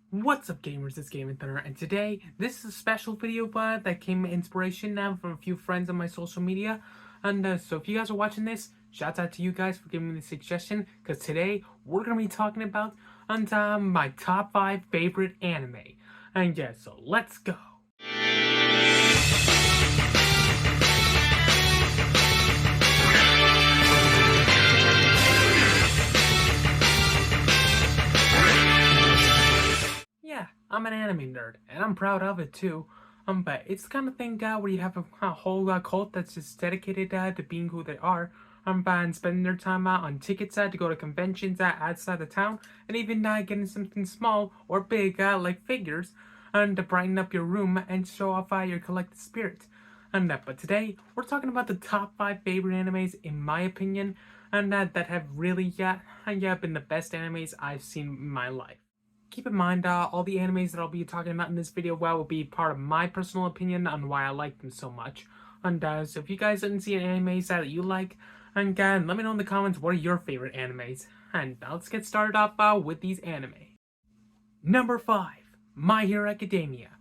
What's up, gamers? It's Gamin Thunder, and today this is a special video that came inspiration now from a few friends on my social media. And so if you guys are watching this, shouts out to you guys for giving me the suggestion, because today we're gonna be talking about my top 5 favorite anime. And yeah, so let's go. Yeah, I'm an anime nerd, and I'm proud of it too. But it's the kind of thing where you have a whole cult that's just dedicated to being who they are. And spending their time on tickets to go to conventions outside the town, and even getting something small or big like figures, and to brighten up your room and show off your collective spirit. But today we're talking about the top 5 favorite animes in my opinion, and that have really been the best animes I've seen in my life. Keep in mind, all the animes that I'll be talking about in this video will be part of my personal opinion on why I like them so much. So if you guys didn't see any animes that you like, and let me know in the comments what are your favorite animes. And let's get started off with these anime. Number 5. My Hero Academia.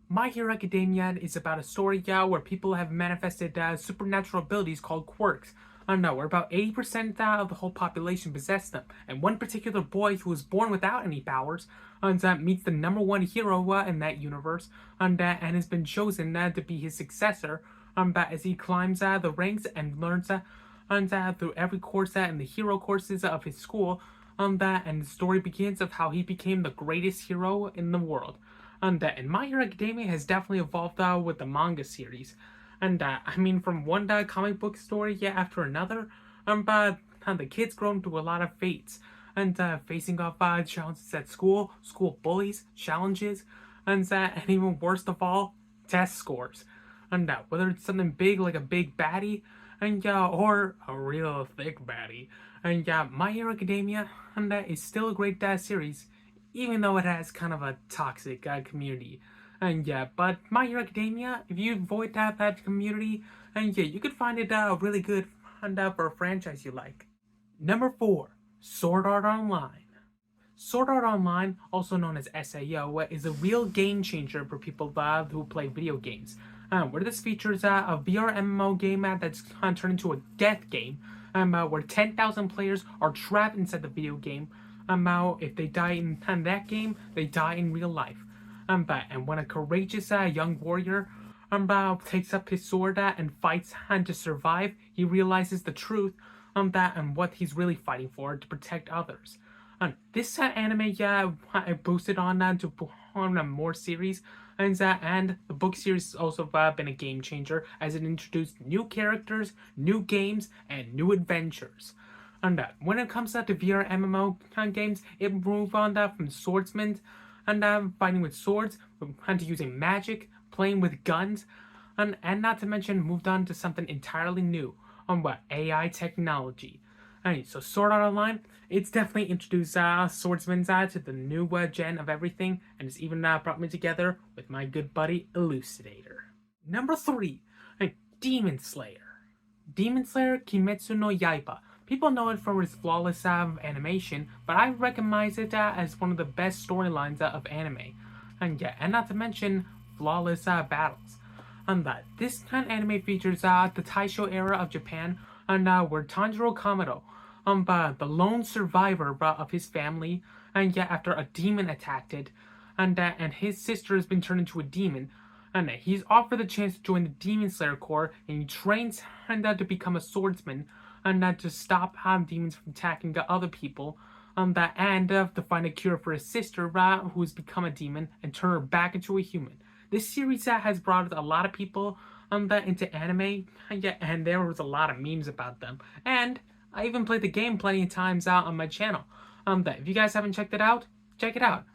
My Hero Academia is about a story where people have manifested supernatural abilities called quirks. Where about 80% of the whole population possess them, and one particular boy who was born without any powers meets the number one hero in that universe, and has been chosen to be his successor as he climbs the ranks and learns through every course in the hero courses of his school, and the story begins of how he became the greatest hero in the world. And My Hero Academia has definitely evolved with the manga series. I mean, from one comic book story after another, the kids grown to a lot of fates, and facing off challenges at school, school bullies, challenges, and even worst of all, test scores. Whether it's something big like a big baddie, or a real thick baddie. My Hero Academia is still a great series, even though it has kind of a toxic community. But My Hero Academia, if you avoid that community, you could find it really good for a franchise you like. Number 4. Sword Art Online. Sword Art Online, also known as SAO, is a real game changer for people who play video games. Where this features a VR MMO game that's turned into a death game, where 10,000 players are trapped inside the video game. If they die in that game, they die in real life. And when a courageous young warrior takes up his sword and fights to survive, he realizes the truth and what he's really fighting for, to protect others. This anime boosted on to more series, and the book series has also been a game changer as it introduced new characters, new games, and new adventures. And when it comes to VR MMO games, it moved on from swordsmen and fighting with swords, and to using magic, playing with guns, and not to mention moved on to something entirely new on AI technology. So Sword Art Online, it's definitely introduced swordsmen to the new gen of everything, and it's even brought me together with my good buddy Elucidator. Number 3, Demon Slayer. Demon Slayer Kimetsu no Yaiba. People know it for its flawless animation, but I recognize it as one of the best storylines of anime. And not to mention flawless battles. This kind of anime features the Taisho era of Japan, where Tanjiro Kamado, the lone survivor of his family, after a demon attacked it, and his sister has been turned into a demon, and he's offered the chance to join the Demon Slayer Corps, and he trains to become a swordsman, and to stop demons from attacking other people, and to find a cure for his sister who has become a demon and turn her back into a human. This series has brought a lot of people into anime, and there was a lot of memes about them. And I even played the game plenty of times out on my channel. If you guys haven't checked it out, check it out.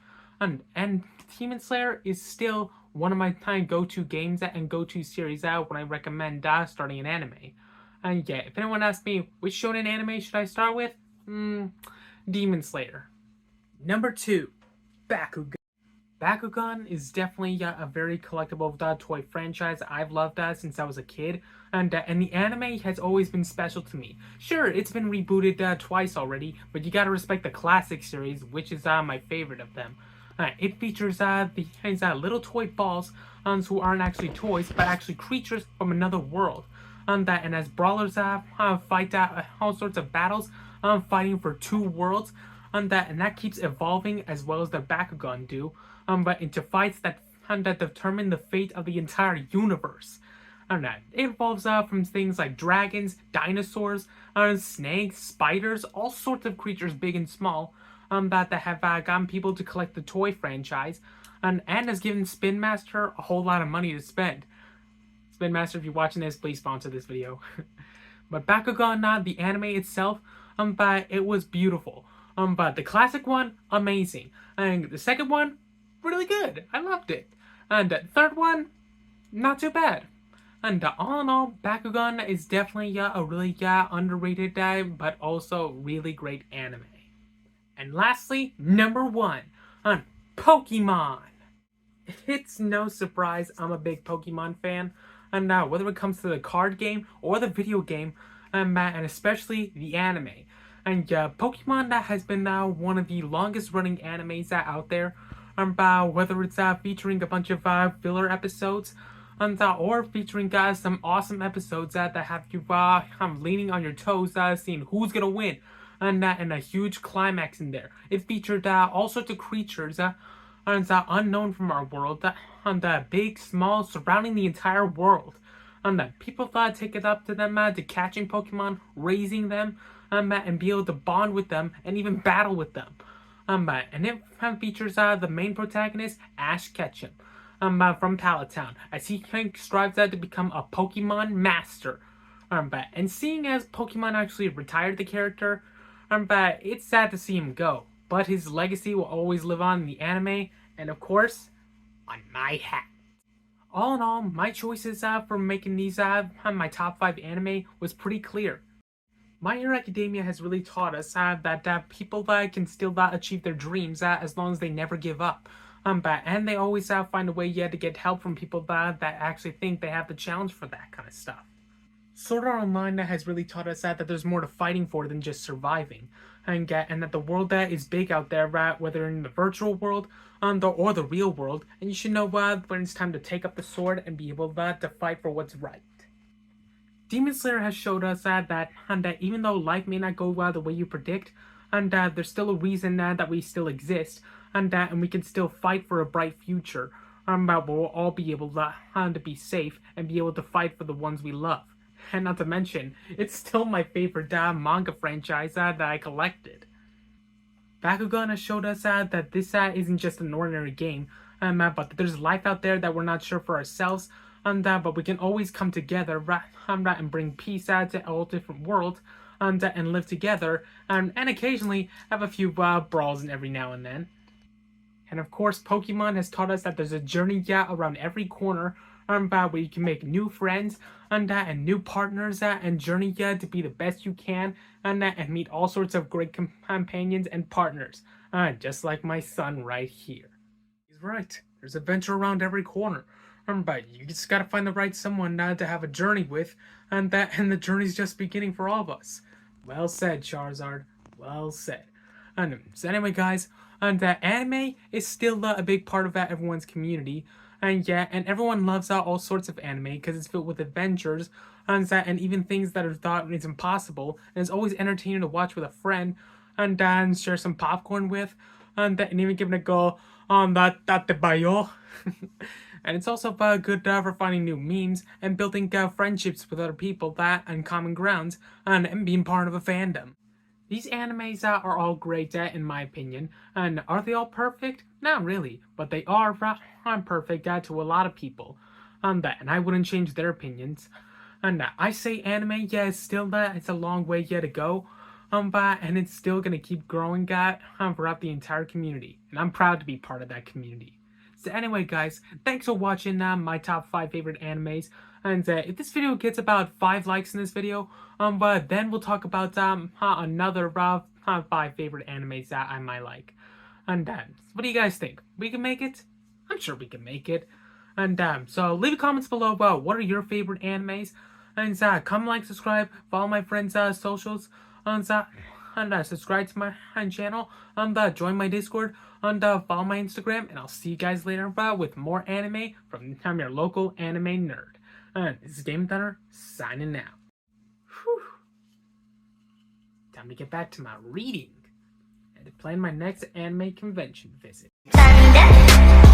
And Demon Slayer is still one of my go-to games and go-to series when I recommend starting an anime. And if anyone asks me which shonen anime should I start with, Demon Slayer. Number 2, Bakugan. Bakugan is definitely a very collectible toy franchise I've loved since I was a kid, and the anime has always been special to me. Sure, it's been rebooted twice already, but you gotta respect the classic series, which is my favorite of them. It features these little toy balls who aren't actually toys, but actually creatures from another world. And as brawlers fight all sorts of battles, fighting for two worlds, and that keeps evolving as well as the Bakugan do, but into fights that determine the fate of the entire universe. And it evolves from things like dragons, dinosaurs, snakes, spiders, all sorts of creatures big and small, that have gotten people to collect the toy franchise, and has given Spin Master a whole lot of money to spend. Spin Master, if you're watching this, please sponsor this video. But Bakugan, the anime itself, but it was beautiful. But the classic one, amazing. And the second one, really good. I loved it. And the third one, not too bad. And all in all, Bakugan is definitely a really underrated but also really great anime. And lastly, number 1, on Pokemon. It's no surprise I'm a big Pokemon fan, and whether it comes to the card game or the video game, and especially the anime. And Pokemon has been one of the longest running animes out there, whether it's featuring a bunch of filler episodes, or featuring some awesome episodes that have you leaning on your toes, seeing who's gonna win, and a huge climax in there. It featured all sorts of creatures unknown from our world, big, small, surrounding the entire world. People take it up to them to catching Pokemon, raising them, and be able to bond with them and even battle with them. And it features the main protagonist, Ash Ketchum, from Pallet Town, as he strives to become a Pokemon master. And seeing as Pokemon actually retired the character, it's sad to see him go. But his legacy will always live on in the anime, and of course, on my hat. All in all, my choices for making these my top 5 anime was pretty clear. My Hero Academia has really taught us that people can still achieve their dreams as long as they never give up. And they always find a way to get help from people that actually think they have the challenge for that kind of stuff. Sword Art Online has really taught us that there's more to fighting for than just surviving, and that the world is big out there, whether in the virtual world or the real world, and you should know when it's time to take up the sword and be able to fight for what's right. Demon Slayer has showed us that even though life may not go the way you predict, there's still a reason that we still exist, and we can still fight for a bright future, but we'll all be able to be safe and be able to fight for the ones we love. And not to mention, it's still my favorite manga franchise that I collected. Bakugan has showed us that this isn't just an ordinary game, but that there's life out there that we're not sure for ourselves, but we can always come together and bring peace to all different worlds, and live together, and occasionally have a few brawls every now and then. And of course, Pokemon has taught us that there's a journey around every corner, where you can make new friends and new partners and journey to be the best you can, and meet all sorts of great companions and partners, just like my son right here. He's right. There's adventure around every corner, but you just gotta find the right someone to have a journey with, and the journey's just beginning for all of us. Well said, Charizard. Well said. So anyway, guys, anime is still a big part of everyone's community. And everyone loves all sorts of anime because it's filled with adventures and even things that are thought is impossible. And it's always entertaining to watch with a friend and share some popcorn with, and even give it a go on that bayo. And it's also good for finding new memes and building friendships with other people and common grounds and being part of a fandom. These animes are all great in my opinion, and are they all perfect? Not really, but they are perfect to a lot of people, and I wouldn't change their opinions. And I say anime, it's still it's a long way to go, and it's still gonna keep growing throughout the entire community, and I'm proud to be part of that community. So anyway, guys, thanks for watching my top 5 favorite animes. And if this video gets about 5 likes in this video, but then we'll talk about another 5 favorite animes that I might like. And what do you guys think? We can make it? I'm sure we can make it. And so leave comments below about what are your favorite animes. And comment, like, subscribe, follow my friends' socials. And and subscribe to my channel, and join my Discord, and follow my Instagram, and I'll see you guys later with more anime from your local anime nerd. And this is Gamin Thunder signing out. Whew. Time to get back to my reading and to plan my next anime convention visit. Thunder.